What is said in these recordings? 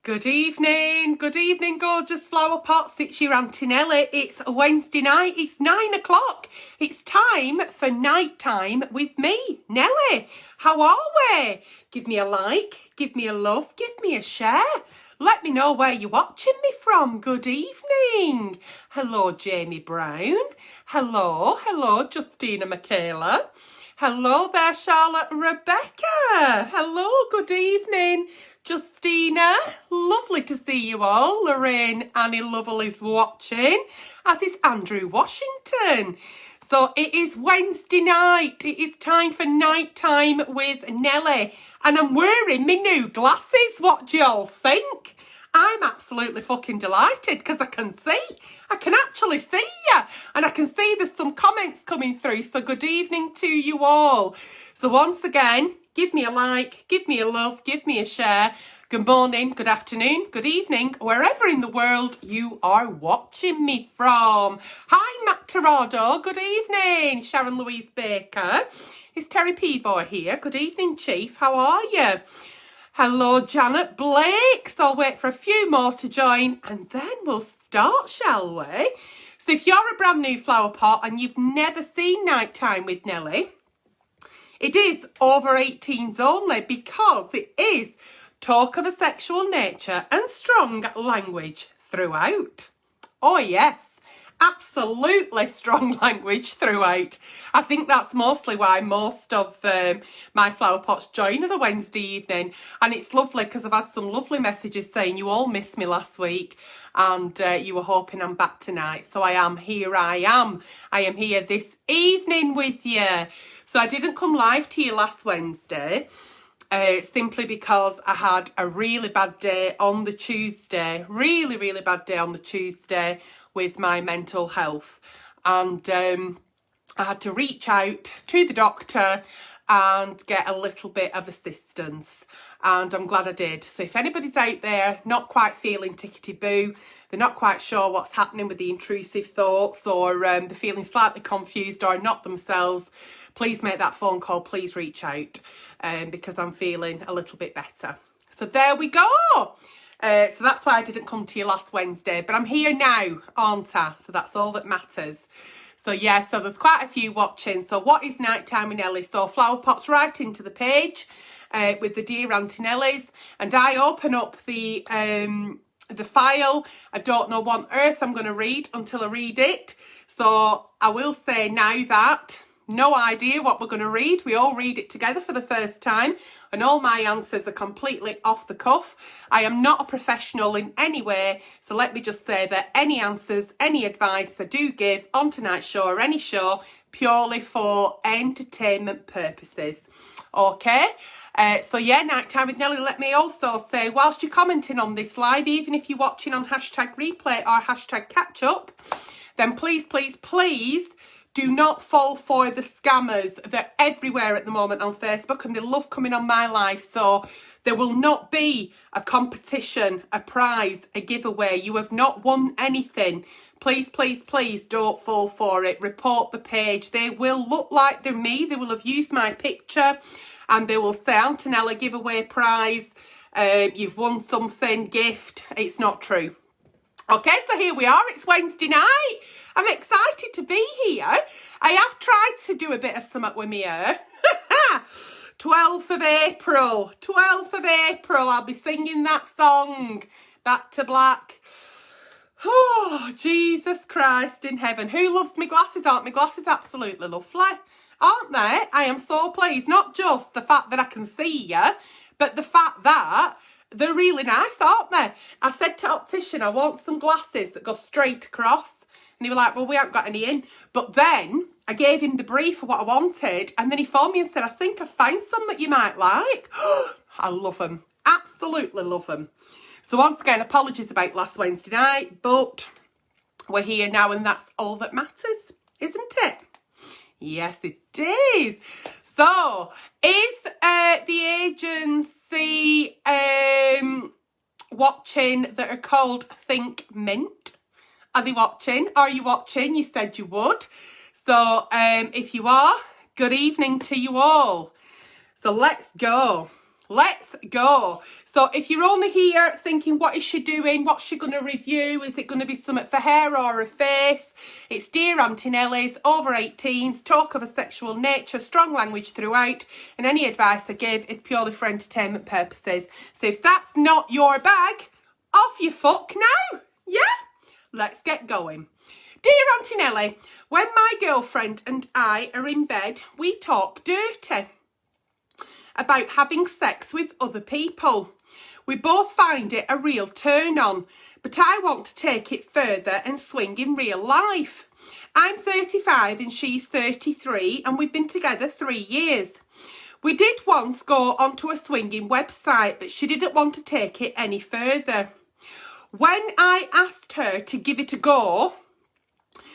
Good evening, gorgeous flower pots. It's your Auntie Nelly. It's a Wednesday night. It's 9 o'clock. It's time for night time with me, Nelly. How are we? Give me a like, give me a love, give me a share. Let me know where you're watching me from. Good evening. Hello, Jamie Brown. Hello, Justina Michaela. Hello there, Charlotte Rebecca. Hello, good evening, Justina. Lovely to see you all. Lorraine, Annie Lovell is watching, as is Andrew Washington. So it is Wednesday night. It is time for night time with Nelly. And I'm wearing my new glasses. What do y'all think? I'm absolutely fucking delighted because I can see. I can actually see you. And I can see there's some comments coming through. So good evening to you all. So once again, give me a like, give me a love, give me a share. Good morning, good afternoon, good evening, wherever in the world you are watching me from. Hi, Matt Torado. Good evening. Sharon Louise Baker. Is Terry Peavor here? Good evening, Chief. How are you? Hello, Janet Blake. So I'll wait for a few more to join and then we'll start, shall we? So if you're a brand new flower pot and you've never seen Nighttime with Nelly, it is over 18s only because it is talk of a sexual nature and strong language throughout. Oh yes, absolutely strong language throughout. I think that's mostly why most of my flower pots join on a Wednesday evening. And it's lovely because I've had some lovely messages saying you all missed me last week and you were hoping I'm back tonight. So I am here. I am here this evening with you. So I didn't come live to you last Wednesday. Simply because I had a really bad day on the Tuesday, really bad day on the Tuesday with my mental health, and I had to reach out to the doctor and get a little bit of assistance, and I'm glad I did. So if anybody's out there not quite feeling tickety-boo, they're not quite sure what's happening with the intrusive thoughts, or they're feeling slightly confused or not themselves, please make that phone call, please reach out. Because I'm feeling a little bit better. So there we go. So that's why I didn't come to you last Wednesday. But I'm here now, aren't I? So that's all that matters. So yeah, so there's quite a few watching. So what is Nighttime with Nelly? So flower pots right into the page with the Dear Auntie Nellies. And I open up the file. I don't know what on earth I'm going to read until I read it. So I will say now that no idea what we're going to read. We all read it together for the first time and all my answers are completely off the cuff. I am not a professional in any way, so let me just say that any answers, any advice I do give on tonight's show or any show, purely for entertainment purposes. Okay? So yeah, Nighttime with Nelly. Let me also say, whilst you're commenting on this live, even if you're watching on hashtag replay or hashtag catch up, then please do not fall for the scammers. They're everywhere at the moment on Facebook and they love coming on my live. So there will not be a competition, a prize, a giveaway. You have not won anything. Please don't fall for it. Report the page. They will look like they're me. They will have used my picture and they will say, Auntie Nelly, giveaway prize. You've won something, gift. It's not true. Okay, so here we are. It's Wednesday night. I'm excited to be here. I have tried to do a bit of something with me hair. 12th of April. I'll be singing that song. Back to Black. Oh, Jesus Christ in heaven. Who loves me glasses? Aren't my glasses absolutely lovely? Aren't they? I am so pleased. Not just the fact that I can see you, but the fact that they're really nice, aren't they? I said to optician, I want some glasses that go straight across. And he was like, well, we haven't got any in. But then I gave him the brief for what I wanted. And then he phoned me and said, I think I found some that you might like. I love them. Absolutely love them. So once again, apologies about last Wednesday night. But we're here now and that's all that matters, isn't it? Yes, it is. So is the agency watching that are called Think Mint? Are they watching? Are you watching? You said you would. So if you are, good evening to you all. So let's go. So if you're only here thinking, what is she doing? What's she going to review? Is it going to be something for hair or a face? It's Dear Auntie Nelly's, over 18s, talk of a sexual nature, strong language throughout, and any advice I give is purely for entertainment purposes. So if that's not your bag, off you fuck now. Yeah? Let's get going. Dear Auntie Nelly, when my girlfriend and I are in bed, we talk dirty about having sex with other people. We both find it a real turn on, but I want to take it further and swing in real life. I'm 35 and she's 33 and we've been together 3 years. We did once go onto a swinging website, but she didn't want to take it any further. When I asked her to give it a go,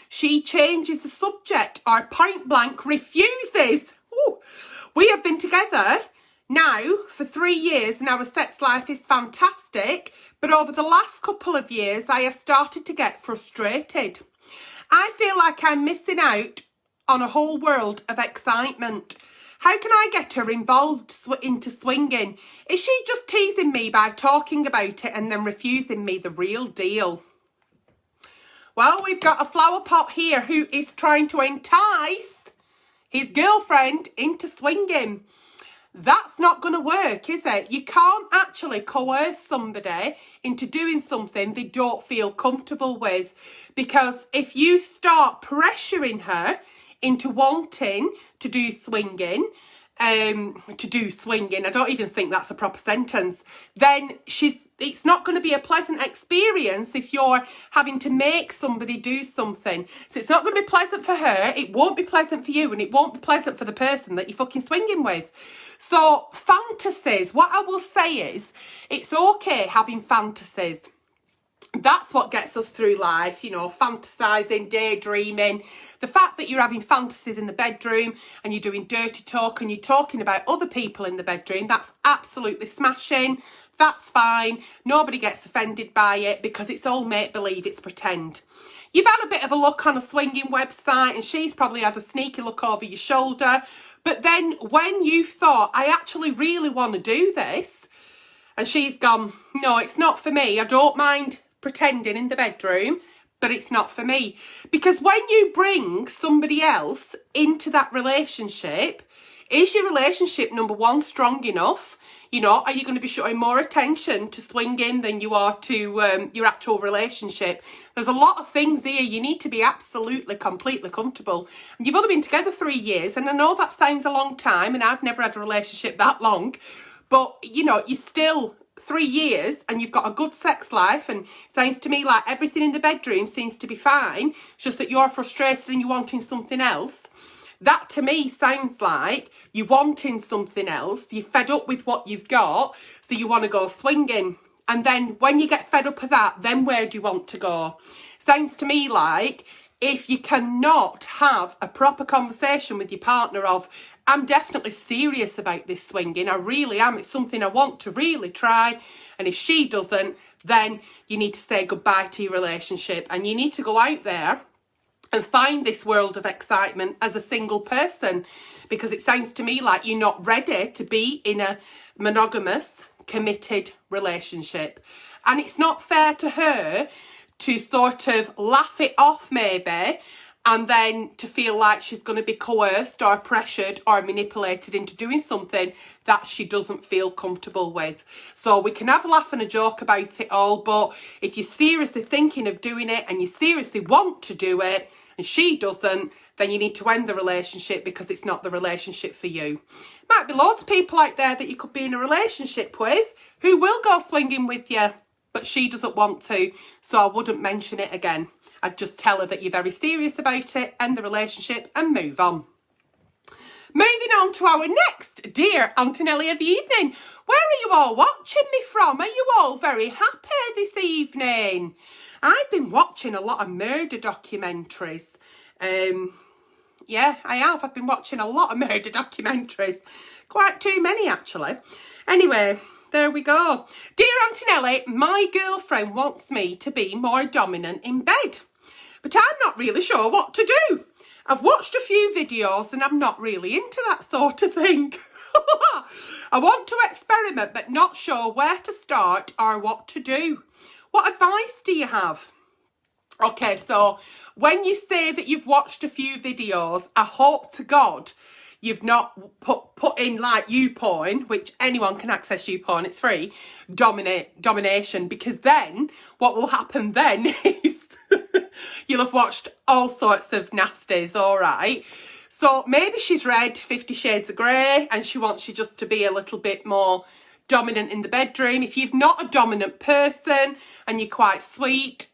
she changes the subject or point blank refuses. Ooh. We have been together now for 3 years and our sex life is fantastic, but over the last couple of years I have started to get frustrated. I feel like I'm missing out on a whole world of excitement. How can I get her involved into swinging? Is she just teasing me by talking about it and then refusing me the real deal? Well, we've got a flower pot here who is trying to entice his girlfriend into swinging. That's not going to work, is it? You can't actually coerce somebody into doing something they don't feel comfortable with. Because if you start pressuring her into wanting to do swinging, I don't even think that's a proper sentence, then it's not going to be a pleasant experience if you're having to make somebody do something. So it's not going to be pleasant for her, it won't be pleasant for you, and it won't be pleasant for the person that you're fucking swinging with. So fantasies, what I will say is, it's okay having fantasies. That's what gets us through life, you know, fantasising, daydreaming. The fact that you're having fantasies in the bedroom and you're doing dirty talk and you're talking about other people in the bedroom, that's absolutely smashing. That's fine. Nobody gets offended by it because it's all make-believe, it's pretend. You've had a bit of a look on a swinging website and she's probably had a sneaky look over your shoulder. But then when you've thought, I actually really want to do this, and she's gone, no, it's not for me. I don't mind pretending in the bedroom, but it's not for me. Because when you bring somebody else into that relationship, is your relationship, number one, strong enough? You know, are you going to be showing more attention to swinging than you are to your actual relationship? There's a lot of things here. You need to be absolutely, completely comfortable. And you've only been together 3 years, and I know that sounds a long time, and I've never had a relationship that long, but, you know, you're still 3 years and you've got a good sex life, and it sounds to me like everything in the bedroom seems to be fine. It's just that you're frustrated and you're wanting something else. That to me sounds like you're wanting something else. You're fed up with what you've got, so you want to go swinging. And then when you get fed up of that, then where do you want to go? Sounds to me like if you cannot have a proper conversation with your partner of, I'm definitely serious about this swinging, I really am, it's something I want to really try, and if she doesn't, then you need to say goodbye to your relationship and you need to go out there and find this world of excitement as a single person, because it sounds to me like you're not ready to be in a monogamous, committed relationship. And it's not fair to her to sort of laugh it off maybe, and then to feel like she's going to be coerced or pressured or manipulated into doing something that she doesn't feel comfortable with. So we can have a laugh and a joke about it all, but if you're seriously thinking of doing it and you seriously want to do it and she doesn't, then you need to end the relationship because it's not the relationship for you. Might be loads of people out there that you could be in a relationship with who will go swinging with you, but she doesn't want to, so I wouldn't mention it again. I'd just tell her that you're very serious about it, end the relationship and move on. Moving on to our next Dear Auntie Nelly of the evening. Where are you all watching me from? Are you all very happy this evening? I've been watching a lot of murder documentaries. Yeah, I have. I've been watching a lot of murder documentaries. Quite too many, actually. Anyway, there we go. Dear Auntie Nelly, my girlfriend wants me to be more dominant in bed, but I'm not really sure what to do. I've watched a few videos and I'm not really into that sort of thing. I want to experiment but not sure where to start or what to do. What advice do you have? Okay, so when you say that you've watched a few videos, I hope to God you've not put in like YouPorn, which anyone can access YouPorn, it's free, domination, because then what will happen then is you'll have watched all sorts of nasties, all right? So maybe she's read 50 Shades of Grey and she wants you just to be a little bit more dominant in the bedroom. If you're not a dominant person and you're quite sweet,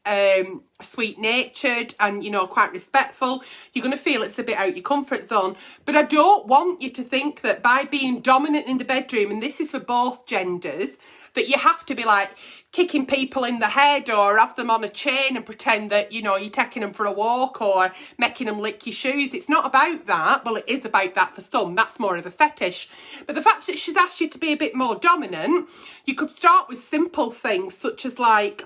sweet-natured and, you know, quite respectful, you're going to feel it's a bit out your comfort zone. But I don't want you to think that by being dominant in the bedroom, and this is for both genders, that you have to be like kicking people in the head or have them on a chain and pretend that, you know, you're taking them for a walk or making them lick your shoes. It's not about that. Well, it is about that for some. That's more of a fetish. But the fact that she's asked you to be a bit more dominant, you could start with simple things such as like,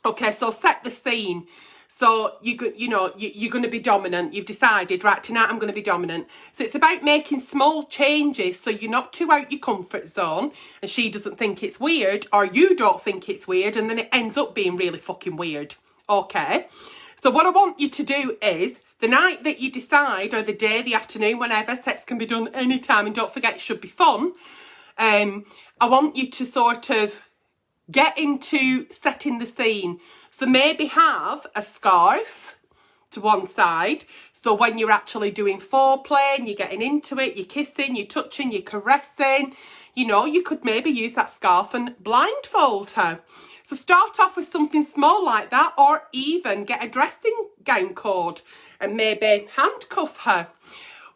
okay, so set the scene. So you're going to be dominant. You've decided, right, tonight I'm going to be dominant. So it's about making small changes so you're not too out your comfort zone and she doesn't think it's weird or you don't think it's weird and then it ends up being really fucking weird. Okay. So what I want you to do is the night that you decide, or the day, the afternoon, whenever, sex can be done anytime, and don't forget it should be fun. I want you to sort of get into setting the scene. So maybe have a scarf to one side. So when you're actually doing foreplay and you're getting into it, you're kissing, you're touching, you're caressing, you know, you could maybe use that scarf and blindfold her. So start off with something small like that, or even get a dressing gown cord and maybe handcuff her.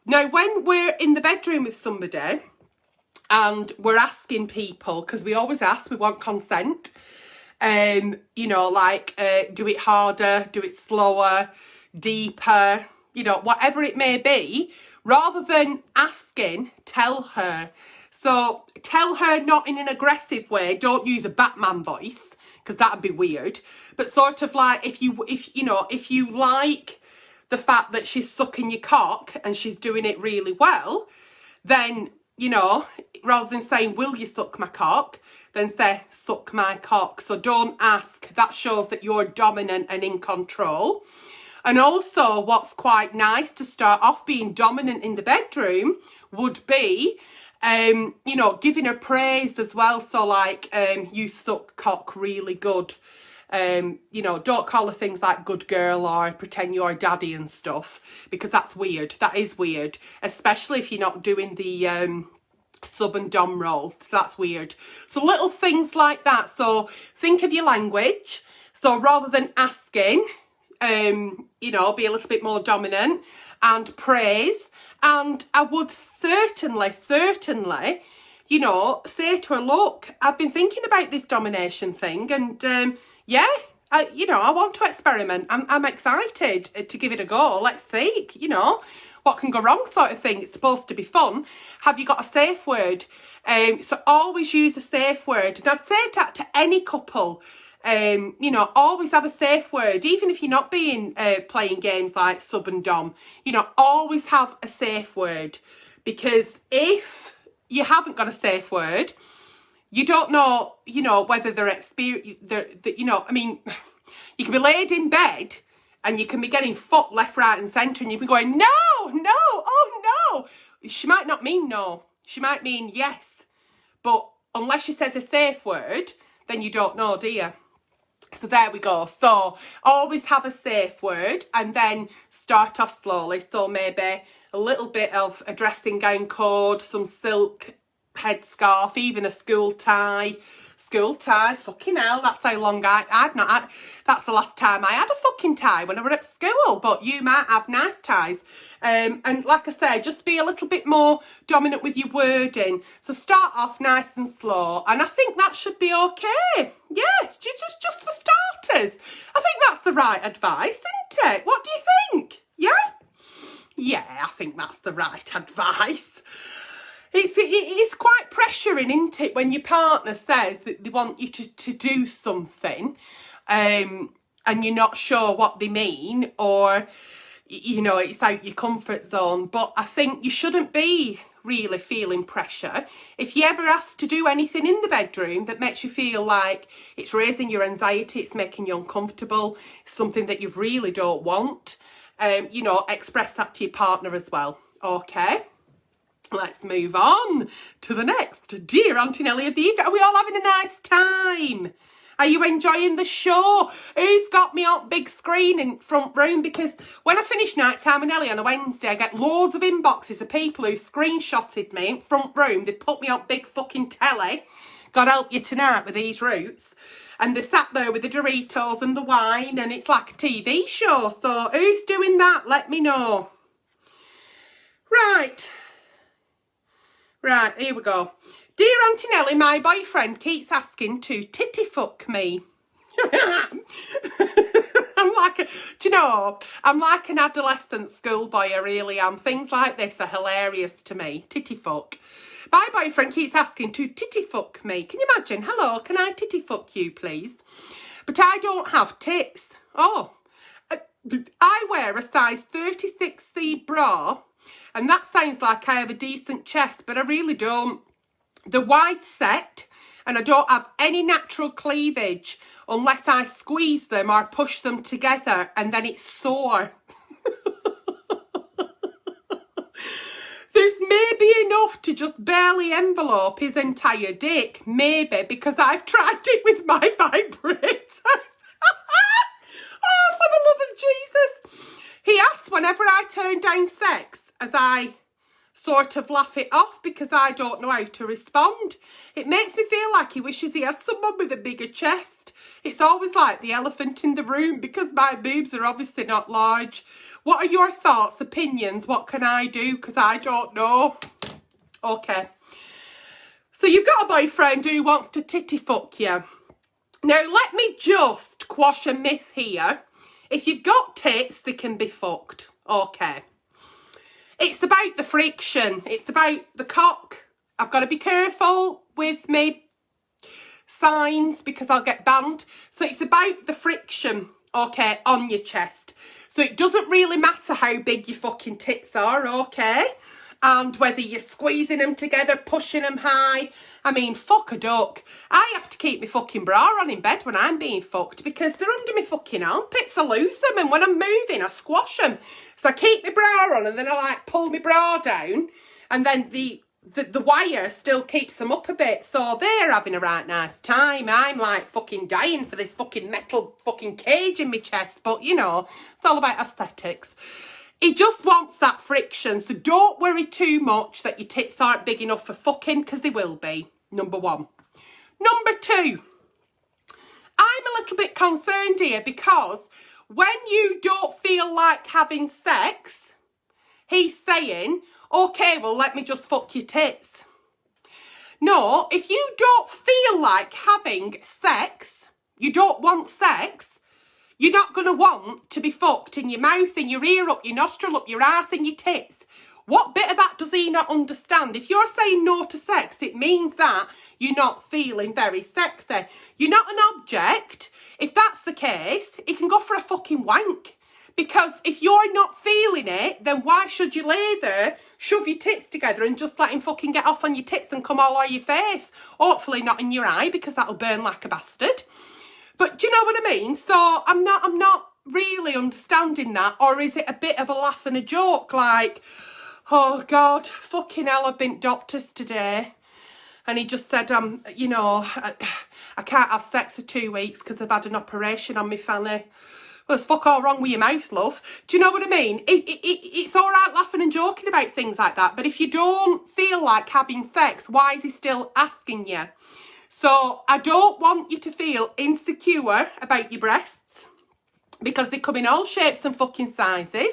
Now, when we're in the bedroom with somebody and we're asking people, because we always ask, we want consent, you know, like do it harder, do it slower, deeper, you know, whatever it may be, rather than asking, tell her. So tell her not in an aggressive way, don't use a Batman voice, because that'd be weird, but sort of like if you like the fact that she's sucking your cock and she's doing it really well, then, you know, rather than saying, will you suck my cock, then say, suck my cock. So don't ask. That shows that you're dominant and in control. And also what's quite nice to start off being dominant in the bedroom would be, you know, giving her praise as well. So like, you suck cock really good. You know, don't call her things like good girl or pretend you're daddy and stuff, because that's weird. That is weird, especially if you're not doing the sub and dom role. So that's weird. So little things like that. So think of your language. So rather than asking, you know, be a little bit more dominant and praise. And I would certainly, you know, say to her, look, I've been thinking about this domination thing and yeah, you know, I want to experiment. I'm excited to give it a go. Let's see, you know, what can go wrong sort of thing. It's supposed to be fun. Have you got a safe word? So always use a safe word. And I'd say that to any couple, you know, always have a safe word. Even if you're not being playing games like sub and dom, you know, always have a safe word. Because if you haven't got a safe word, you don't know, you know, whether they're you know, I mean, you can be laid in bed and you can be getting fucked left, right and centre and you can be going, no, oh no. She might not mean no. She might mean yes. But unless she says a safe word, then you don't know, do you? So there we go. So always have a safe word and then start off slowly. So maybe a little bit of a dressing gown cord, some silk headscarf, even a school tie. School tie, fucking hell, that's how long I've not had. That's the last time I had a fucking tie, when I were at school. But you might have nice ties. And like I said, just be a little bit more dominant with your wording. So start off nice and slow, and I think that should be okay. Yeah, just for starters. I think that's the right advice, isn't it? What do you think? Yeah? Yeah, I think that's the right advice. It's quite pressuring, isn't it, when your partner says that they want you to do something and you're not sure what they mean, or, you know, it's out your comfort zone. But I think you shouldn't be really feeling pressure, if you ever ask to do anything in the bedroom that makes you feel like it's raising your anxiety, it's making you uncomfortable, something that you really don't want, you know, express that to your partner as well. Okay, let's move on to the next. Dear Auntie Nelly of the evening, are we all having a nice time? Are you enjoying the show? Who's got me on big screen in front room? Because when I finish night time with Nelly on a Wednesday, I get loads of inboxes of people who screenshotted me in front room. They put me on big fucking telly. God help you tonight with these roots. And they sat there with the Doritos and the wine, and it's like a TV show. So who's doing that? Let me know. Right, here we go. Dear Auntie Nelly, my boyfriend keeps asking to titty fuck me. I'm like an adolescent schoolboy, I really am. Things like this are hilarious to me. Titty fuck. My boyfriend keeps asking to titty fuck me. Can you imagine? Hello, can I titty fuck you, please? But I don't have tits. Oh, I wear a size 36C bra, and that sounds like I have a decent chest, but I really don't. They're wide set, and I don't have any natural cleavage unless I squeeze them or push them together, and then it's sore. There's maybe enough to just barely envelope his entire dick, maybe, because I've tried it with my vibrator. Oh, for the love of Jesus. He asks whenever I turn down sex, as I sort of laugh it off because I don't know how to respond. It makes me feel like he wishes he had someone with a bigger chest. It's always like the elephant in the room because my boobs are obviously not large. What are your thoughts, opinions? What can I do? Because I don't know. Okay. So you've got a boyfriend who wants to titty fuck you. Now, let me just quash a myth here. If you've got tits, they can be fucked. Okay. It's about the friction. It's about the cock. I've got to be careful with my signs because I'll get banned. So it's about the friction, okay, on your chest. So it doesn't really matter how big your fucking tits are, okay? And whether you're squeezing them together, pushing them high. I mean, fuck a duck. I have to keep my fucking bra on in bed when I'm being fucked because they're under my fucking armpits. I lose them, and when I'm moving, I squash them. So I keep my bra on, and then I like pull my bra down, and then the wire still keeps them up a bit. So they're having a right nice time. I'm like fucking dying for this fucking metal fucking cage in my chest. But, you know, it's all about aesthetics. He just wants that friction. So don't worry too much that your tits aren't big enough for fucking, because they will be. Number one. Number two. I'm a little bit concerned here because when you don't feel like having sex, he's saying, okay, well, let me just fuck your tits. No, if you don't feel like having sex, you don't want sex, you're not going to want to be fucked in your mouth, in your ear, up your nostril, up your ass, in your tits. What bit of that does he not understand? If you're saying no to sex, it means that you're not feeling very sexy. You're not an object. If that's the case, he can go for a fucking wank. Because if you're not feeling it, then why should you lay there, shove your tits together and just let him fucking get off on your tits and come all over your face? Hopefully not in your eye, because that'll burn like a bastard. But do you know what I mean? So I'm not really understanding that. Or is it a bit of a laugh and a joke? Like, oh God, fucking hell, I've been doctors today. And he just said, you know, I can't have sex for 2 weeks because I've had an operation on my fanny. Well, there's fuck all wrong with your mouth, love. Do you know what I mean? It's all right laughing and joking about things like that. But if you don't feel like having sex, why is he still asking you? So I don't want you to feel insecure about your breasts because they come in all shapes and fucking sizes.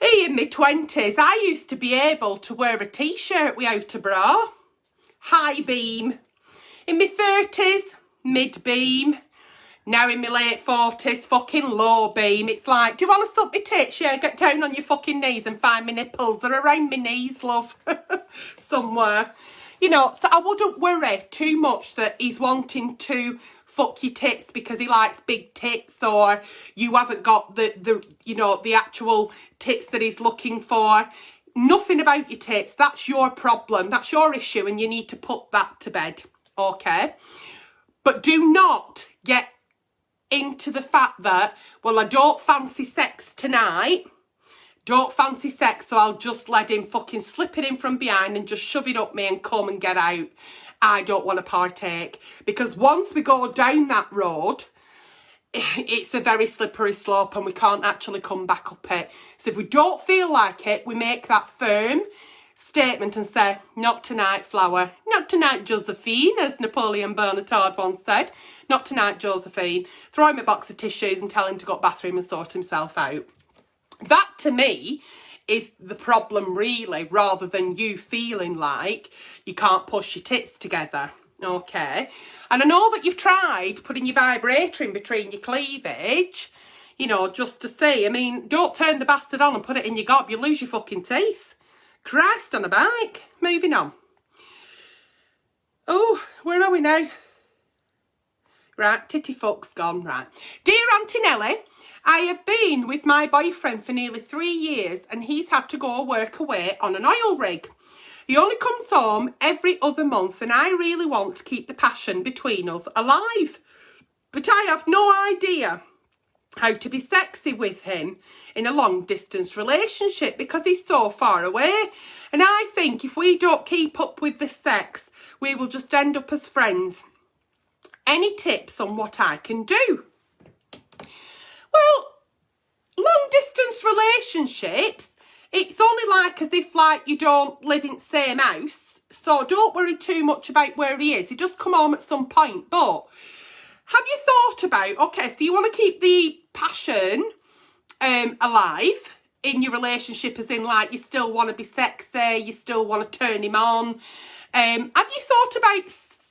In my 20s, I used to be able to wear a t-shirt without a bra. High beam. In my 30s, mid beam. Now in my late 40s, fucking low beam. It's like, do you want to suck my tits? Yeah, get down on your fucking knees and find my nipples. They're around my knees, love. Somewhere. You know, so I wouldn't worry too much that he's wanting to fuck your tits because he likes big tits, or you haven't got the you know, the actual tits that he's looking for. nothing about your tits. That's your problem. That's your issue, and you need to put that to bed, okay? But do not get into the fact that, well, I don't fancy sex tonight. Don't fancy sex, so I'll just let him fucking slip it in from behind and just shove it up me and come and get out. I don't want to partake. Because once we go down that road, it's a very slippery slope and we can't actually come back up it. So if we don't feel like it, we make that firm statement and say, not tonight, Flower. Not tonight, Josephine, as Napoleon Bonaparte once said. Not tonight, Josephine. Throw him a box of tissues and tell him to go to the bathroom and sort himself out. That, to me, is the problem, really, rather than you feeling like you can't push your tits together, okay? And I know that you've tried putting your vibrator in between your cleavage, you know, just to see. I mean, don't turn the bastard on and put it in your gob. You lose your fucking teeth. Christ on a bike. Moving on. Oh, where are we now? Right, titty fuck's gone, right. Dear Auntie Nelly, I have been with my boyfriend for nearly 3 years and he's had to go work away on an oil rig. He only comes home every other month and I really want to keep the passion between us alive. But I have no idea how to be sexy with him in a long distance relationship because he's so far away. And I think if we don't keep up with the sex, we will just end up as friends. Any tips on what I can do? Well, long distance relationships, it's only like as if like you don't live in the same house. So don't worry too much about where he is. He does come home at some point. But have you thought about, okay, so you want to keep the passion alive in your relationship, as in like you still want to be sexy, you still want to turn him on. Have you thought about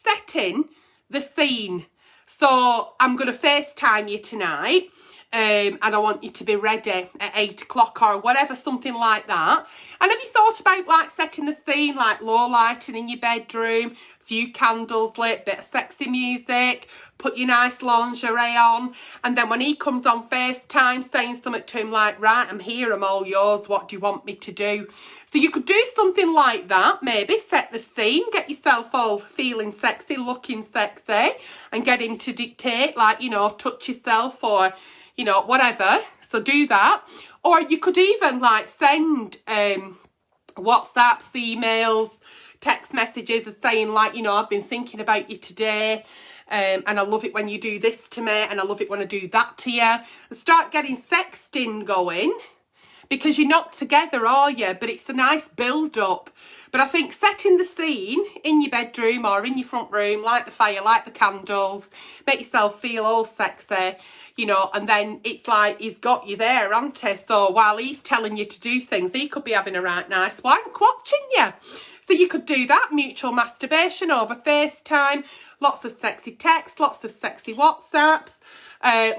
setting the scene? So I'm going to FaceTime you tonight. And I want you to be ready at 8 o'clock or whatever, something like that. And have you thought about like setting the scene, like low lighting in your bedroom, a few candles lit, bit of sexy music, put your nice lingerie on, and then when he comes on FaceTime saying something to him like, right, I'm here, I'm all yours, what do you want me to do? So you could do something like that, maybe set the scene, get yourself all feeling sexy, looking sexy, and get him to dictate, like, you know, touch yourself or, you know, whatever. So do that. Or you could even like send WhatsApps, emails, text messages as saying like, you know, I've been thinking about you today. And I love it when you do this to me. And I love it when I do that to you. And start getting sexting going. Because you're not together, are you? But it's a nice build-up. But I think setting the scene in your bedroom or in your front room, light the fire, light the candles, make yourself feel all sexy, you know, and then it's like he's got you there, hasn't he? So while he's telling you to do things, he could be having a right nice wank watching you. So you could do that, mutual masturbation over FaceTime, lots of sexy texts, lots of sexy WhatsApps,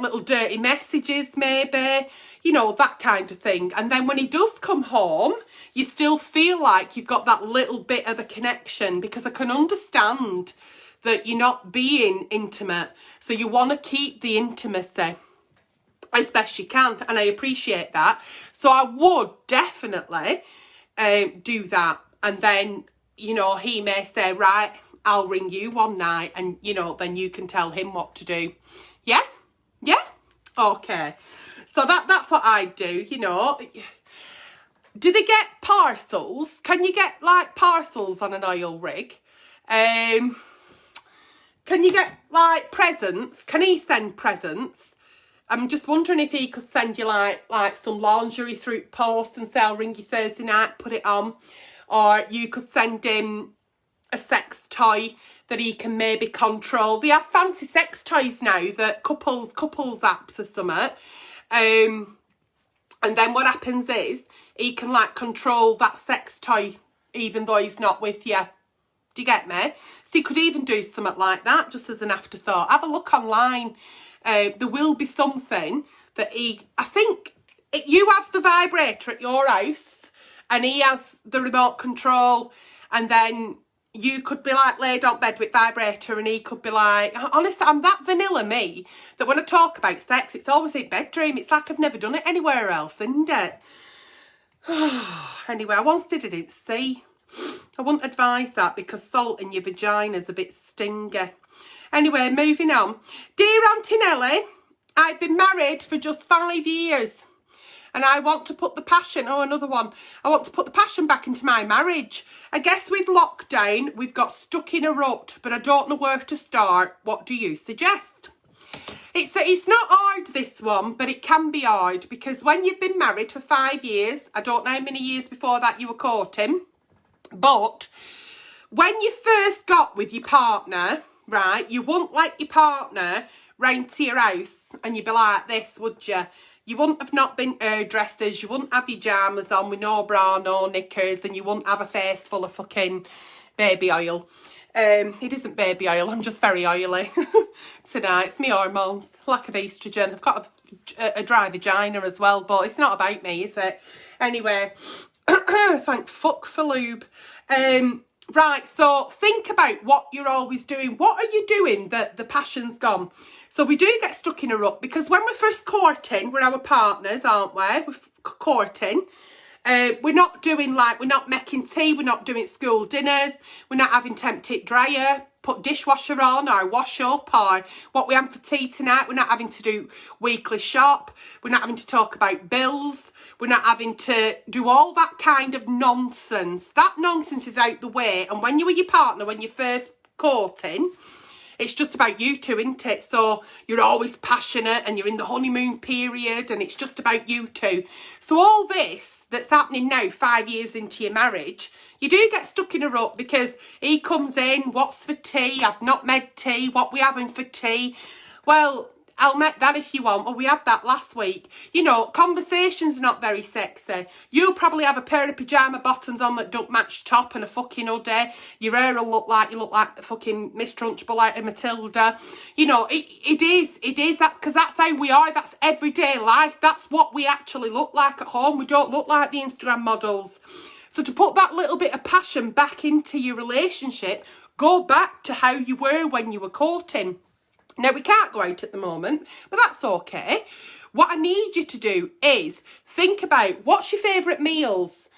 little dirty messages maybe, you know, that kind of thing. And then when he does come home, you still feel like you've got that little bit of a connection, because I can understand that you're not being intimate. So you want to keep the intimacy as best you can. And I appreciate that. So I would definitely do that. And then, you know, he may say, right, I'll ring you one night. And, you know, then you can tell him what to do. Yeah? Yeah? Okay. So that's what I do, you know. Do they get parcels? Can you get like parcels on an oil rig? Can you get like presents? Can he send presents? I'm just wondering if he could send you like some lingerie through post and say, I'll ring you Thursday night, put it on. Or you could send him a sex toy that he can maybe control. They have fancy sex toys now that couples apps or something. And then what happens is he can like control that sex toy even though he's not with you. Do you get me? So you could even do something like that just as an afterthought. Have a look online. There will be something that I think you have the vibrator at your house and he has the remote control, and then you could be like laid on bed with vibrator and he could be like, honestly, I'm that vanilla me that when I talk about sex, it's always in bedroom. It's like I've never done it anywhere else, isn't it? Anyway, I once did it at sea. I wouldn't advise that because salt in your vagina's a bit stingy. Anyway, moving on. Dear Auntie Nelly, I've been married for just 5 years and I want to put the passion, another one. I want to put the passion back into my marriage. I guess with lockdown, we've got stuck in a rut, but I don't know where to start. What do you suggest? It's not hard, this one, but it can be hard because when you've been married for 5 years, I don't know how many years before that you were courting, but when you first got with your partner, right, you wouldn't let your partner round to your house and you'd be like this, would you? You wouldn't have not been hairdressers, you wouldn't have your pyjamas on with no bra, no knickers, and you wouldn't have a face full of fucking baby oil. It isn't baby oil, I'm just very oily tonight. It's my hormones, lack of estrogen. I've got a dry vagina as well, but it's not about me, is it? Anyway, thank fuck for lube. Right, so think about what you're always doing. What are you doing that the passion's gone? So we do get stuck in a rut because when we're first courting, we're our partners, aren't we? We're courting. We're not making tea, we're not doing school dinners, we're not having tempted dryer, put dishwasher on or wash up, or what we have for tea tonight. We're not having to do weekly shop, we're not having to talk about bills, we're not having to do all that kind of nonsense. That nonsense is out the way, and when you're with your partner, when you're first courting, it's just about you two, isn't it? So you're always passionate and you're in the honeymoon period and it's just about you two. So all this that's happening now, 5 years into your marriage, you do get stuck in a rut because he comes in, what's for tea? I've not made tea, what we having for tea? Well, I'll make that if you want. Well, we had that last week. You know, conversation's not very sexy. You'll probably have a pair of pyjama bottoms on that don't match top and a fucking hoodie. Your hair will look like fucking Miss Trunchbull out of Matilda. You know, it is. That's because that's how we are. That's everyday life. That's what we actually look like at home. We don't look like the Instagram models. So to put that little bit of passion back into your relationship, go back to how you were when you were courting. Now, we can't go out at the moment, but that's okay. What I need you to do is think about what's your favourite meals.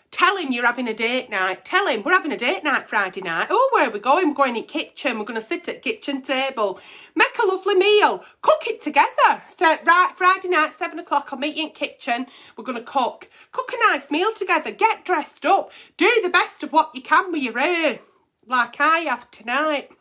Tell him you're having a date night. Tell him we're having a date night Friday night. Oh, where are we going? We're going in the kitchen. We're going to sit at the kitchen table. Make a lovely meal. Cook it together. So, right, Friday night, 7 o'clock, I'll meet you in the kitchen. We're going to cook. Cook a nice meal together. Get dressed up. Do the best of what you can with your hair, like I have tonight.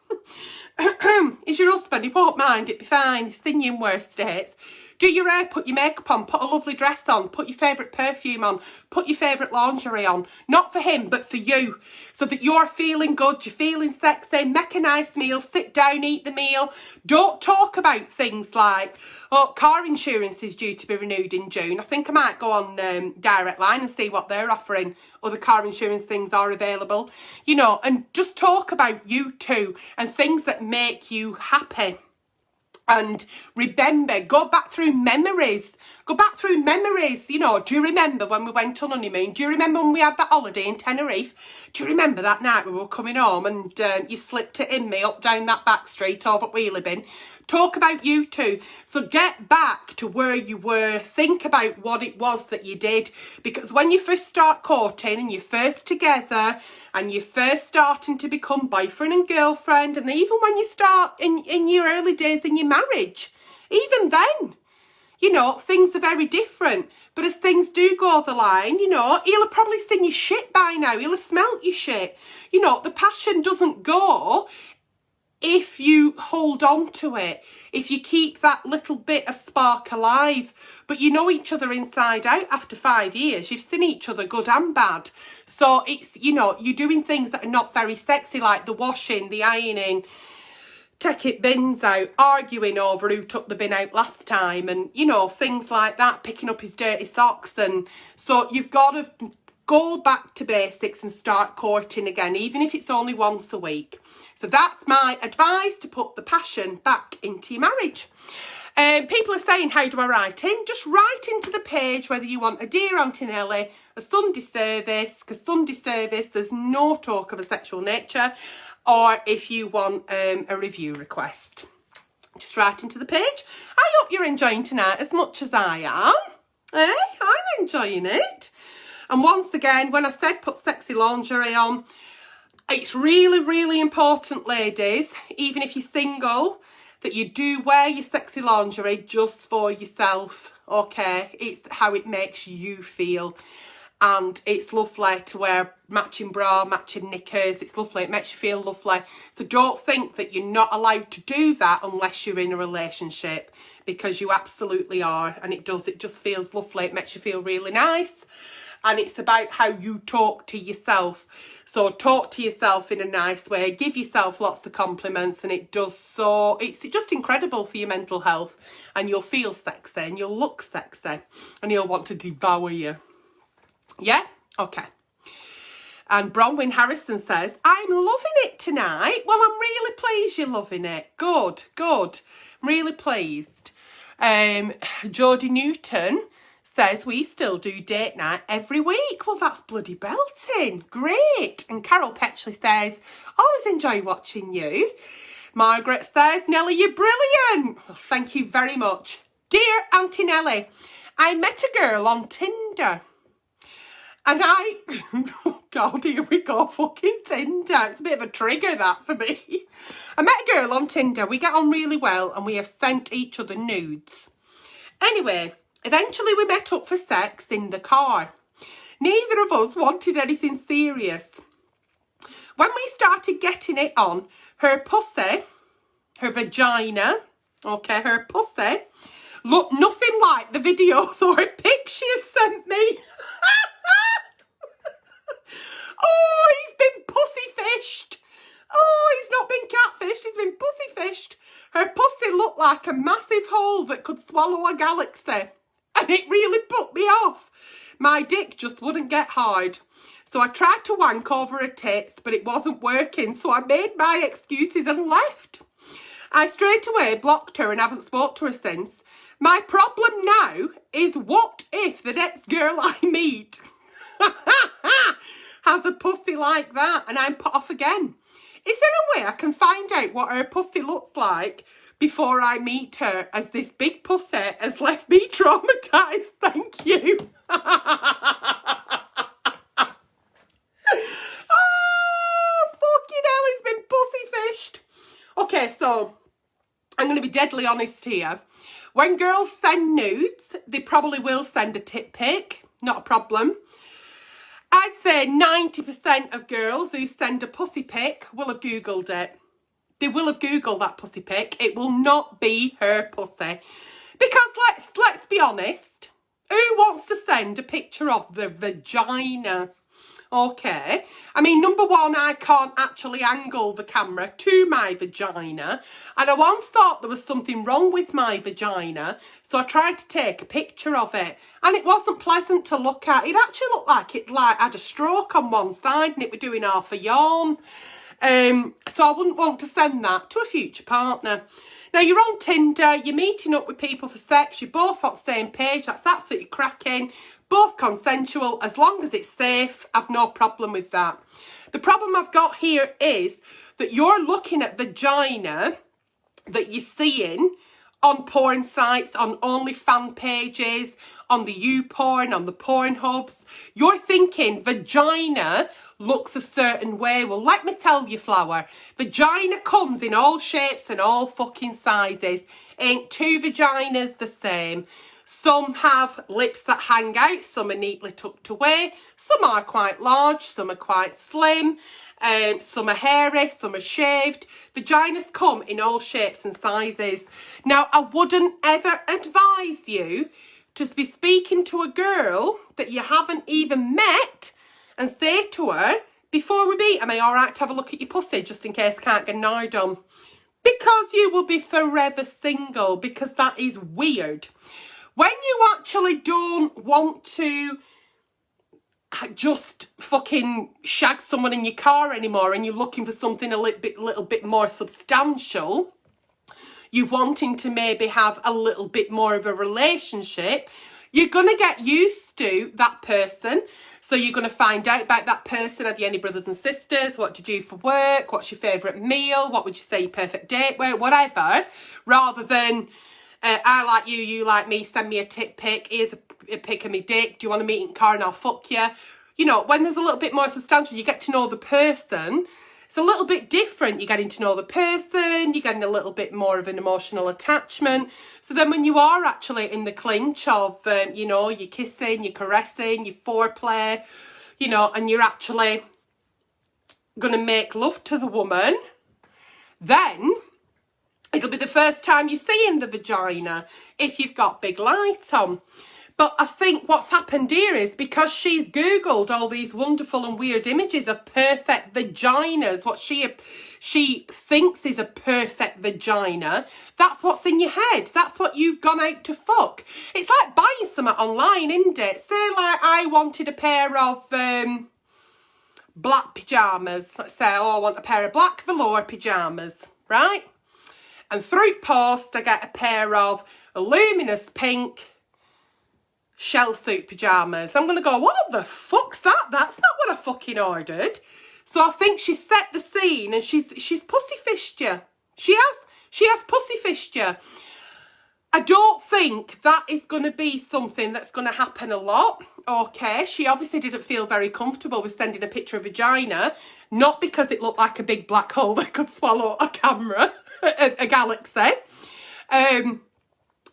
Is your husband? He won't mind, it'd be fine. He's seen you in worse states. Do your hair, put your makeup on, put a lovely dress on, put your favourite perfume on, put your favourite lingerie on. Not for him, but for you. So that you're feeling good, you're feeling sexy, make a nice meal, sit down, eat the meal. Don't talk about things like, oh, car insurance is due to be renewed in June. I think I might go on Direct Line and see what they're offering. Other car insurance things are available. You know, and just talk about you two and things that make you happy. And remember, go back through memories. Go back through memories. You know, do you remember when we went on honeymoon? Do you remember when we had that holiday in Tenerife? Do you remember that night we were coming home and you slipped it in me up down that back street over at Wheelie Bin? Talk about you two. So get back to where you were. Think about what it was that you did. Because when you first start courting and you're first together and you're first starting to become boyfriend and girlfriend, and even when you start in your early days in your marriage, even then, you know, things are very different. But as things do go the line, you know, he'll have probably seen your shit by now. He'll have smelt your shit. You know, the passion doesn't go if you hold on to it, if you keep that little bit of spark alive. But you know each other inside out after 5 years. You've seen each other good and bad. So it's, you know, you're doing things that are not very sexy, like the washing, the ironing, taking bins out, arguing over who took the bin out last time, and, you know, things like that, picking up his dirty socks. And so you've got to go back to basics and start courting again, even if it's only once a week. So that's my advice, to put the passion back into your marriage. People are saying, how do I write in? Just write into the page whether you want a Dear Auntie Nelly, a Sunday service, because Sunday service, there's no talk of a sexual nature, or if you want a review request. Just write into the page. I hope you're enjoying tonight as much as I am. I'm enjoying it. And once again, when I said put sexy lingerie on, it's really, really important, ladies, even if you're single, that you do wear your sexy lingerie just for yourself, okay? It's how it makes you feel. And it's lovely to wear matching bra, matching knickers. It's lovely. It makes you feel lovely. So don't think that you're not allowed to do that unless you're in a relationship, because you absolutely are. And it does. It just feels lovely. It makes you feel really nice. And it's about how you talk to yourself. So talk to yourself in a nice way. Give yourself lots of compliments. And it does so. It's just incredible for your mental health. And you'll feel sexy. And you'll look sexy. And you'll want to devour you. Yeah? Okay. And Bronwyn Harrison says, I'm loving it tonight. Well, I'm really pleased you're loving it. Good, good. I'm really pleased. Jodie Newton says, we still do date night every week. Well, that's bloody belting. Great. And Carol Petchley says, always enjoy watching you. Margaret says, Nelly, you're brilliant. Well, thank you very much. Dear Auntie Nelly, I met a girl on Tinder. And oh God, here we go, fucking Tinder. It's a bit of a trigger, that, for me. I met a girl on Tinder. We get on really well and we have sent each other nudes. Anyway, eventually we met up for sex in the car. Neither of us wanted anything serious. When we started getting it on, her pussy, her vagina, okay, her pussy, looked nothing like the videos or a pic she had sent me. Oh, he's been pussy-fished. Oh, he's not been catfished, he's been pussy-fished. Her pussy looked like a massive hole that could swallow a galaxy. And it really put me off. My dick just wouldn't get hard. So I tried to wank over her tits, but it wasn't working. So I made my excuses and left. I straight away blocked her and haven't spoke to her since. My problem now is, what if the next girl I meet has a pussy like that and I'm put off again? Is there a way I can find out what her pussy looks like before I meet her, as this big pussy has left me traumatised? Thank you. Oh, fucking hell, he's been pussy-fished. Okay, so I'm going to be deadly honest here. When girls send nudes, they probably will send a tit pic. Not a problem. I'd say 90% of girls who send a pussy pic will have Googled it. They will have Googled that pussy pic. It will not be her pussy. Because let's be honest, who wants to send a picture of the vagina? Okay. I mean, number one, I can't actually angle the camera to my vagina. And I once thought there was something wrong with my vagina. So I tried to take a picture of it. And it wasn't pleasant to look at. It actually looked like it had a stroke on one side and it was doing half a yawn. So I wouldn't want to send that to a future partner. Now, you're on Tinder, you're meeting up with people for sex, you're both on the same page, that's absolutely cracking. Both consensual, as long as it's safe, I've no problem with that. The problem I've got here is that you're looking at vagina that you're seeing on porn sites, on OnlyFans pages, on the YouPorn, on the porn hubs. You're thinking vagina looks a certain way. Well, let me tell you, Flower, vagina comes in all shapes and all fucking sizes. Ain't two vaginas the same. Some have lips that hang out, some are neatly tucked away, some are quite large, some are quite slim, some are hairy, some are shaved. Vaginas come in all shapes and sizes. Now, I wouldn't ever advise you to be speaking to a girl that you haven't even met and say to her, before we meet, am I all right to have a look at your pussy just in case I can't get annoyed on? Because you will be forever single, because that is weird. When you actually don't want to just fucking shag someone in your car anymore and you're looking for something a little bit more substantial, you're wanting to maybe have a little bit more of a relationship, you're going to get used to that person. So you're going to find out about that person. Have you any brothers and sisters? What do you do for work? What's your favourite meal? What would you say your perfect date were? Whatever. Rather than... I like you, you like me, send me a tit pic, a pic of me dick? Do you want to meet in the car and I'll fuck you? You know, when there's a little bit more substantial, you get to know the person. It's a little bit different. You're getting to know the person. You're getting a little bit more of an emotional attachment. So then when you are actually in the clinch of, you know, you're kissing, you're caressing, you're foreplay, you know, and you're actually going to make love to the woman, then it'll be the first time you're seeing the vagina if you've got big lights on. But I think what's happened here is because she's Googled all these wonderful and weird images of perfect vaginas, what she thinks is a perfect vagina, that's what's in your head. That's what you've gone out to fuck. It's like buying something online, isn't it? Say like I wanted a pair of black pyjamas. Let's say, oh, I want a pair of black velour pyjamas, right? And through post, I get a pair of luminous pink shell suit pyjamas. I'm going to go, what the fuck's that? That's not what I fucking ordered. So I think she set the scene and she's pussyfished you. She has pussyfished you. I don't think that is going to be something that's going to happen a lot. Okay, she obviously didn't feel very comfortable with sending a picture of vagina, not because it looked like a big black hole that could swallow a camera, a galaxy.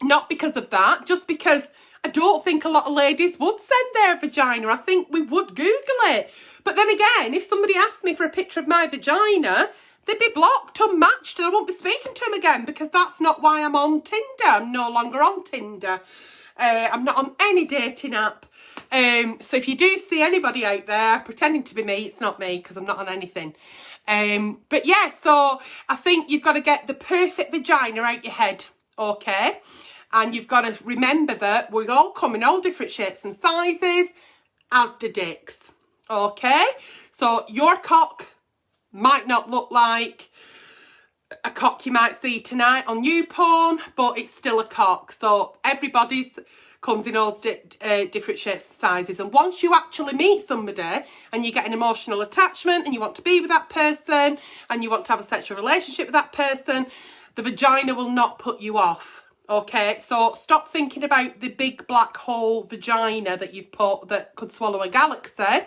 Not because of that, just because I don't think a lot of ladies would send their vagina. I think we would Google it. But then again, if somebody asked me for a picture of my vagina, they'd be blocked, unmatched, and I won't be speaking to them again because that's not why I'm on Tinder. I'm no longer on Tinder. I'm not on any dating app. So if you do see anybody out there pretending to be me, it's not me because I'm not on anything. But yeah, so I think you've got to get the perfect vagina out your head, okay? And you've got to remember that we all come in all different shapes and sizes, as do dicks, okay? So your cock might not look like a cock you might see tonight on YouPorn, but it's still a cock. So everybody's comes in all different shapes and sizes. And once you actually meet somebody and you get an emotional attachment and you want to be with that person and you want to have a sexual relationship with that person, the vagina will not put you off. Okay, so stop thinking about the big black hole vagina that you've put that could swallow a galaxy,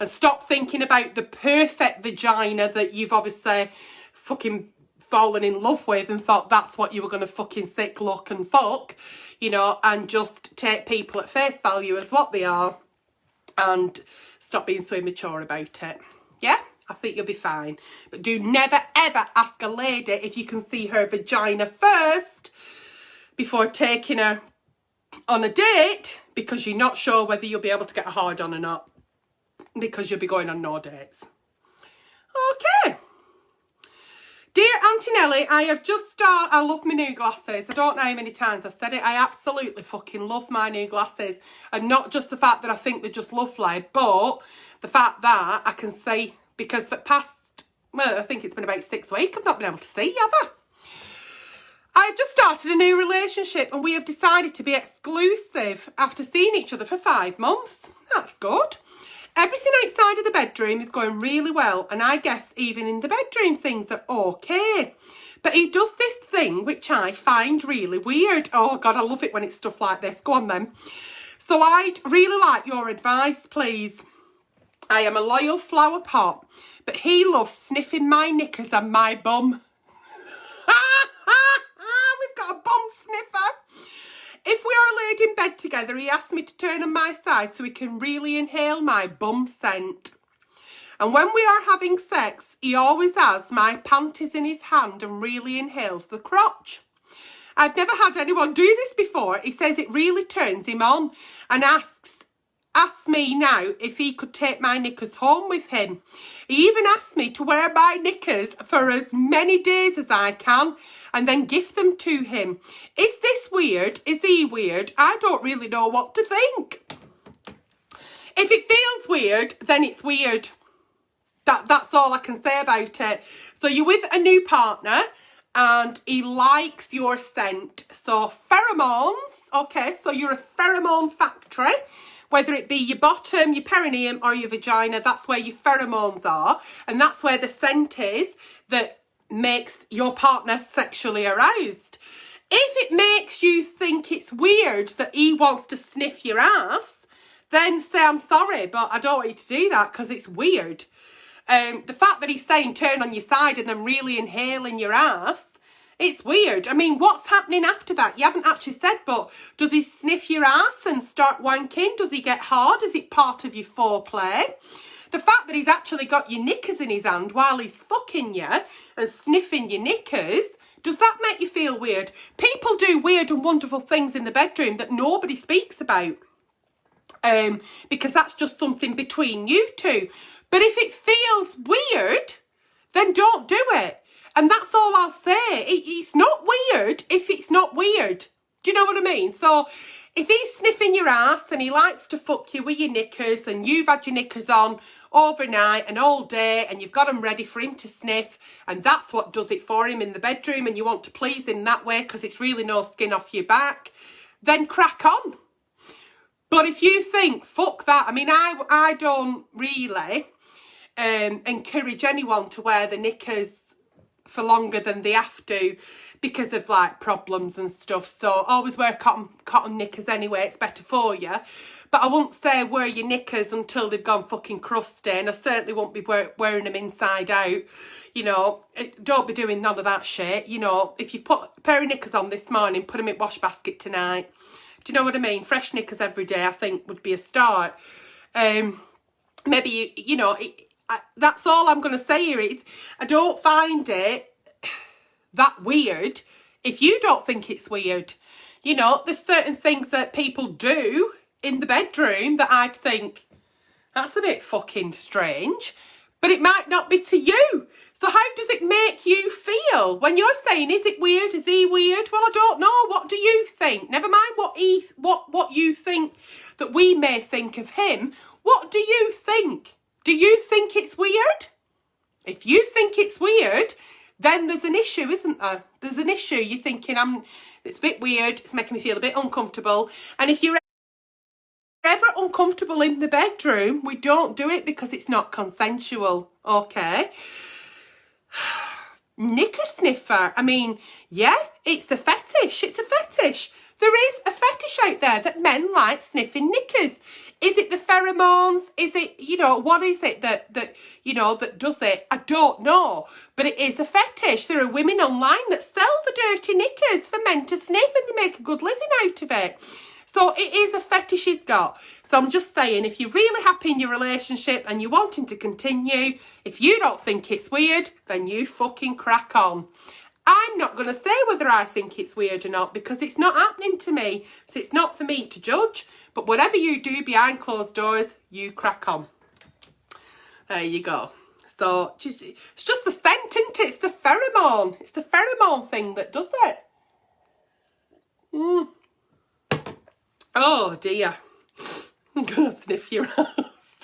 and stop thinking about the perfect vagina that you've obviously fucking fallen in love with and thought that's what you were going to fucking sick, look and fuck, you know, and just take people at face value as what they are and stop being so immature about it. Yeah? I think you'll be fine. But do never ever ask a lady if you can see her vagina first before taking her on a date, because you're not sure whether you'll be able to get a hard on or not, because you'll be going on no dates. Okay. Dear Auntie Nelly, I have just started. I love my new glasses. I don't know how many times I've said it. I absolutely fucking love my new glasses. And not just the fact that I think they're just lovely, but the fact that I can see, because for the past, well, I think it's been about 6 weeks, I've not been able to see, have I? I've just started a new relationship and we have decided to be exclusive after seeing each other for 5 months. That's good. Everything outside of the bedroom is going really well, and I guess even in the bedroom things are okay. But he does this thing which I find really weird. Oh God, I love it when it's stuff like this. Go on then. So I'd really like your advice, please. I am a loyal flower pot, but he loves sniffing my knickers and my bum. We've got a bum sniffer. If we are laid in bed together, he asks me to turn on my side so he can really inhale my bum scent. And when we are having sex, he always has my panties in his hand and really inhales the crotch. I've never had anyone do this before. He says it really turns him on and asks me now if he could take my knickers home with him. He even asked me to wear my knickers for as many days as I can and then gift them to him. Is this weird? Is he weird? I don't really know what to think. If it feels weird, then it's weird. That's all I can say about it. So you're with a new partner and he likes your scent. So pheromones, okay, so you're a pheromone factory. Whether it be your bottom, your perineum or your vagina, that's where your pheromones are. And that's where the scent is that makes your partner sexually aroused. If it makes you think it's it's weird that he wants to sniff your ass, then say, I'm sorry, but I don't want you to do that because it's weird. The fact that he's saying turn on your side and then really inhaling your ass, it's weird. I mean, what's happening after that? You haven't actually said, but does he sniff your ass and start wanking? Does he get hard? Is it part of your foreplay? The fact that he's actually got your knickers in his hand while he's fucking you and sniffing your knickers, does that make you feel weird? People do weird and wonderful things in the bedroom that nobody speaks about. Because that's just something between you two. But if it feels weird, then don't do it. And that's all I'll say. It's not weird if it's not weird. Do you know what I mean? So if he's sniffing your ass and he likes to fuck you with your knickers and you've had your knickers on overnight and all day and you've got them ready for him to sniff and that's what does it for him in the bedroom and you want to please him that way because it's really no skin off your back, then crack on. But if you think, fuck that, I mean, I don't really encourage anyone to wear the knickers for longer than they have to because of like problems and stuff. So always wear cotton knickers anyway, it's better for you. But I won't say wear your knickers until they've gone fucking crusty, and I certainly won't be wearing them inside out. You know, don't be doing none of that shit. You know, if you put a pair of knickers on this morning, put them in wash basket tonight. Do you know what I mean? Fresh knickers every day, I think, would be a start. Maybe, you know, that's all I'm going to say here is I don't find it that weird if you don't think it's weird. You know, there's certain things that people do in the bedroom that I'd think, that's a bit fucking strange, but it might not be to you. So how does it make you feel when you're saying, is it weird? Is he weird? Well, I don't know. What do you think? Never mind what you think that we may think of him. What do you think? Do you think it's weird? If you think it's weird, then there's an issue, isn't there? There's an issue. You're thinking, it's a bit weird. It's making me feel a bit uncomfortable. And if you're ever uncomfortable in the bedroom, we don't do it because it's not consensual, okay? Knicker sniffer, I mean, yeah, it's a fetish. It's a fetish. There is a fetish out there that men like sniffing knickers. Is it the pheromones? Is it, you know, what is it that you know, that does it? I don't know. But it is a fetish. There are women online that sell the dirty knickers for men to sniff and they make a good living out of it. So it is a fetish he's got. So I'm just saying, if you're really happy in your relationship and you're wanting to continue, if you don't think it's weird, then you fucking crack on. I'm not going to say whether I think it's weird or not because it's not happening to me. So it's not for me to judge. But whatever you do behind closed doors, you crack on. There you go. So it's just the scent, isn't it? It's the pheromone. It's the pheromone thing that does it. Oh dear. I'm going to sniff your ass.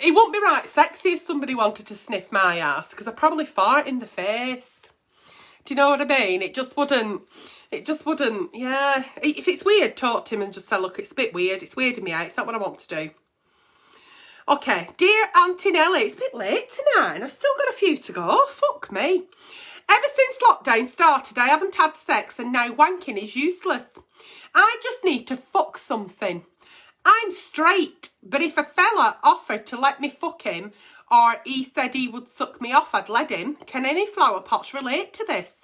It wouldn't be right sexy if somebody wanted to sniff my ass because I'd probably fart in the face. Do you know what I mean? It just wouldn't, yeah. If it's weird, talk to him and just say, look, it's a bit weird. It's weirding me out. It's not what I want to do. Okay, dear Auntie Nelly, it's a bit late tonight and I've still got a few to go. Fuck me. Ever since lockdown started, I haven't had sex and now wanking is useless. I just need to fuck something. I'm straight, but if a fella offered to let me fuck him or he said he would suck me off, I'd let him. Can any flower pots relate to this?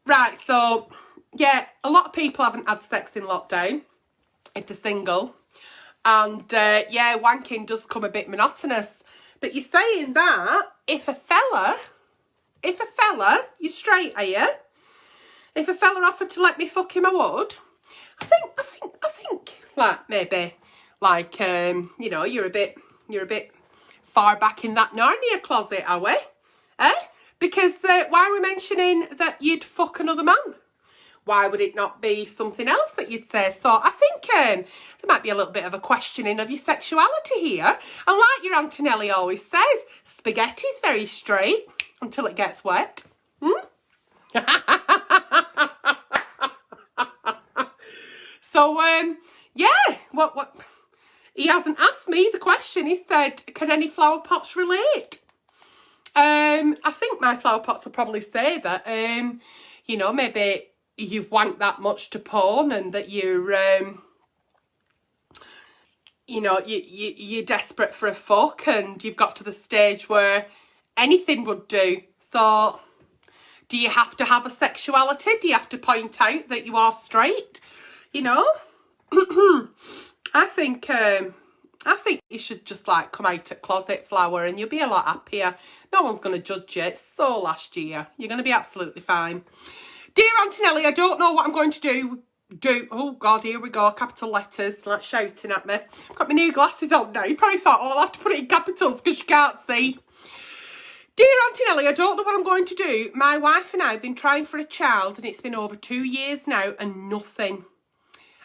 Right, so, yeah, a lot of people haven't had sex in lockdown if they're single. And, yeah, wanking does come a bit monotonous. But you're saying that if a fella, you're straight, are you? If a fella offered to let me fuck him, I would. I think, like, maybe, like, you know, you're a bit far back in that Narnia closet, are we? Eh? Because why are we mentioning that you'd fuck another man? Why would it not be something else that you'd say? So I think there might be a little bit of a questioning of your sexuality here. And like your Auntie Nelly always says, spaghetti's very straight until it gets wet. So, yeah, what? He hasn't asked me the question. He said, can any flower pots relate? I think my flower pots will probably say that, you know, maybe you've wanked that much to porn and that you're, you know, you're desperate for a fuck and you've got to the stage where anything would do. So do you have to have a sexuality? Do you have to point out that you are straight? You know, I think you should just like come out at closet, flower, and you'll be a lot happier. No one's going to judge you. It's so last year. You're going to be absolutely fine. Dear Auntie Nelly, I don't know what I'm going to do. Oh God, here we go. Capital letters, like shouting at me. I've got my new glasses on now. You probably thought, oh, I'll have to put it in capitals because you can't see. Dear Auntie Nelly, I don't know what I'm going to do. My wife and I have been trying for a child and it's been over 2 years now and nothing.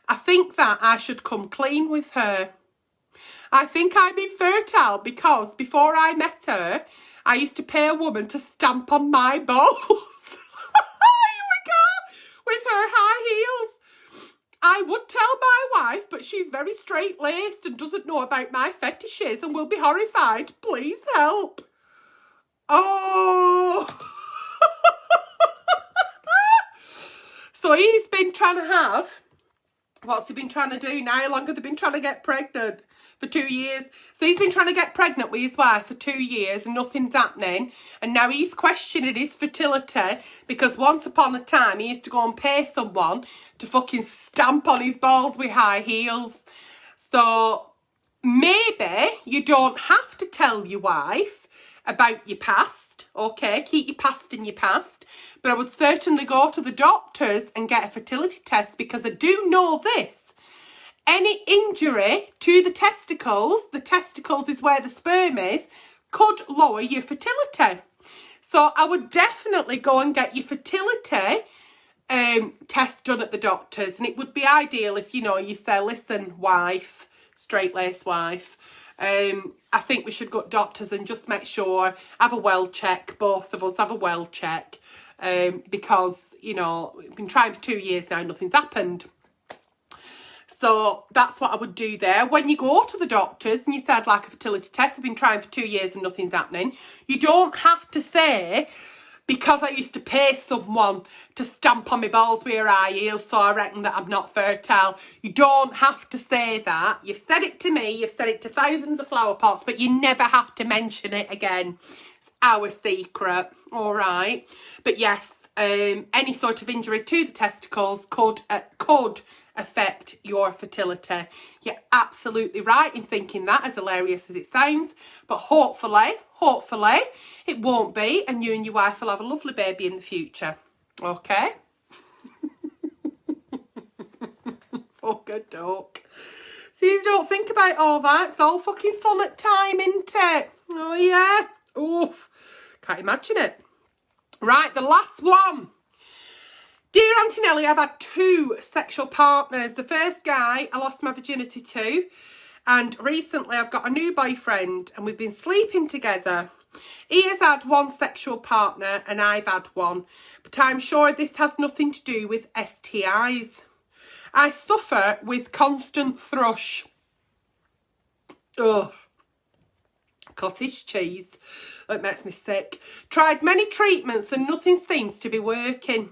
I think that I should come clean with her. I think I'm infertile because before I met her, I used to pay a woman to stamp on my balls. Here we go, with her high heels. I would tell my wife, but she's very straight-laced and doesn't know about my fetishes and will be horrified. Please help. Oh. So he's been trying to have, what's he been trying to do now? How long have they been trying to get pregnant? For 2 years. So he's been trying to get pregnant with his wife for 2 years and nothing's happening. And now he's questioning his fertility because once upon a time he used to go and pay someone to fucking stamp on his balls with high heels. So maybe you don't have to tell your wife about your past. Okay, keep your past in your past. But I would certainly go to the doctors and get a fertility test because I do know this. Any injury to the testicles is where the sperm is, could lower your fertility. So I would definitely go and get your fertility test done at the doctor's. And it would be ideal if, you know, you say, listen, wife, straight-laced wife, I think we should go to doctors and just make sure, have a well check, both of us have a well check. Because, you know, we've been trying for 2 years now, nothing's happened. So that's what I would do there. When you go to the doctors and you said like a fertility test, I've been trying for 2 years and nothing's happening. You don't have to say, because I used to pay someone to stamp on my balls with her high heels, so I reckon that I'm not fertile. You don't have to say that. You've said it to me, you've said it to thousands of flower pots, but you never have to mention it again. It's our secret, all right? But yes, any sort of injury to the testicles could affect your fertility. You're absolutely right in thinking that, as hilarious as it sounds, but hopefully it won't be, and you and your wife will have a lovely baby in the future. Okay? Fucking doke. See, you don't think about all that. It's all fucking fun at time, isn't it? Oh yeah. Oof. Can't imagine it. Right, the last one. Dear Auntie Nelly, I've had 2 sexual partners. The first guy I lost my virginity to, and recently I've got a new boyfriend and we've been sleeping together. He has had 1 sexual partner and I've had 1, but I'm sure this has nothing to do with STIs. I suffer with constant thrush. Ugh. Cottage cheese. It makes me sick. Tried many treatments and nothing seems to be working.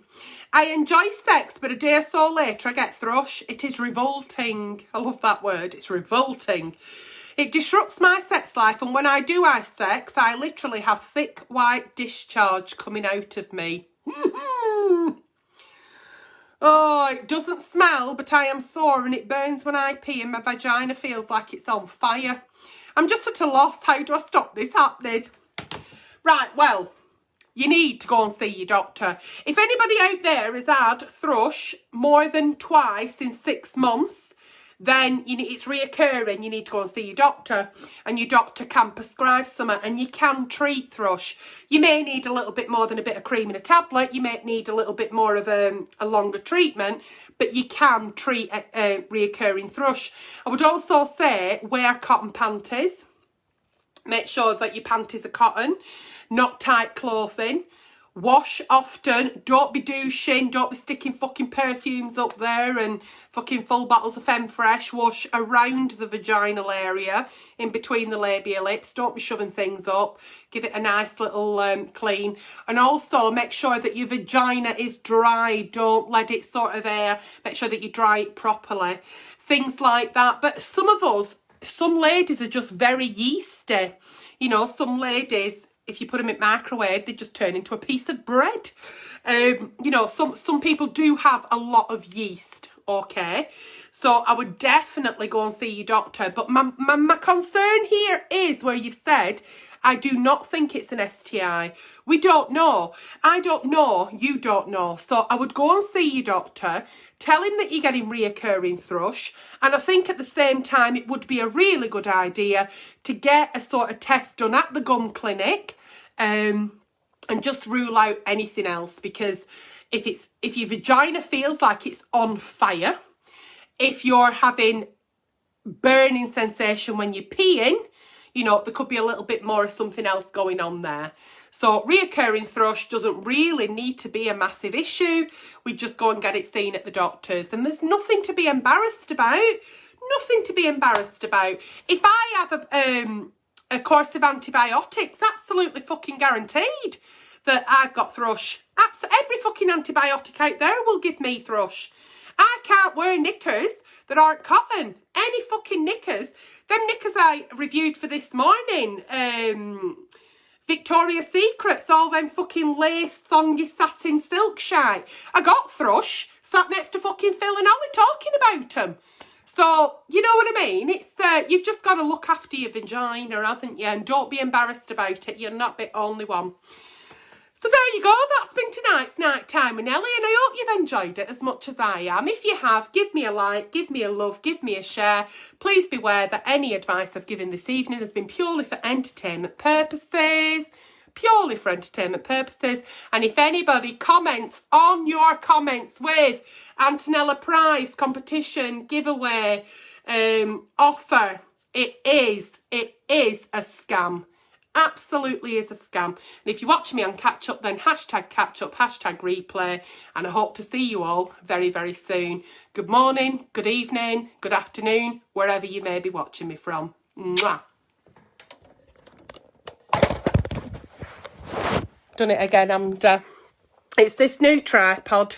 I enjoy sex, but a day or so later I get thrush. It is revolting. I love that word. It's revolting. It disrupts my sex life, and when I do have sex, I literally have thick white discharge coming out of me. Oh, it doesn't smell, but I am sore and it burns when I pee and my vagina feels like it's on fire. I'm just at a loss. How do I stop this happening? Right, well, you need to go and see your doctor. If anybody out there has had thrush more than twice in 6 months, then it's reoccurring. You need to go and see your doctor, and your doctor can prescribe something, and you can treat thrush. You may need a little bit more than a bit of cream in a tablet. You may need a little bit more of a longer treatment, but you can treat reoccurring thrush. I would also say wear cotton panties. Make sure that your panties are cotton, not tight clothing. Wash often. Don't be douching. Don't be sticking fucking perfumes up there and fucking full bottles of Femme Fresh. Wash around the vaginal area, in between the labia lips. Don't be shoving things up. Give it a nice little clean. And also make sure that your vagina is dry. Don't let it sort of air. Make sure that you dry it properly. Things like that. But some of us, some ladies are just very yeasty. You know, some ladies, if you put them in microwave, they just turn into a piece of bread. You know, some people do have a lot of yeast, okay? So I would definitely go and see your doctor. But my concern here is where you've said, I do not think it's an STI. We don't know. I don't know. You don't know. So I would go and see your doctor. Tell him that you're getting reoccurring thrush. And I think at the same time, it would be a really good idea to get a sort of test done at the gum clinic and just rule out anything else. Because if your vagina feels like it's on fire, if you're having burning sensation when you're peeing, you know, there could be a little bit more of something else going on there. So reoccurring thrush doesn't really need to be a massive issue. We just go and get it seen at the doctor's. And there's nothing to be embarrassed about. Nothing to be embarrassed about. If I have a course of antibiotics, absolutely fucking guaranteed that I've got thrush. Every fucking antibiotic out there will give me thrush. I can't wear knickers that aren't cotton. Any fucking knickers. Them knickers I reviewed for this morning, Victoria's Secrets, all them fucking lace, thongy, satin, silk shite. I got thrush, sat next to fucking Phil and Ollie talking about them. So, you know what I mean? It's you've just got to look after your vagina, haven't you? And don't be embarrassed about it. You're not the only one. So there you go, that's been tonight's Night Time with Nelly, and I hope you've enjoyed it as much as I am. If you have, give me a like, give me a love, give me a share. Please beware that any advice I've given this evening has been purely for entertainment purposes. Purely for entertainment purposes. And if anybody comments on your comments with Antonella prize, competition, giveaway, offer, it is a scam. Absolutely is a scam. And if you're watching me on catch up, then hashtag catch up, hashtag replay, and I hope to see you all very, very soon. Good morning, good evening, good afternoon, wherever you may be watching me from. Mwah. Done it again, Amanda. It's this new tripod.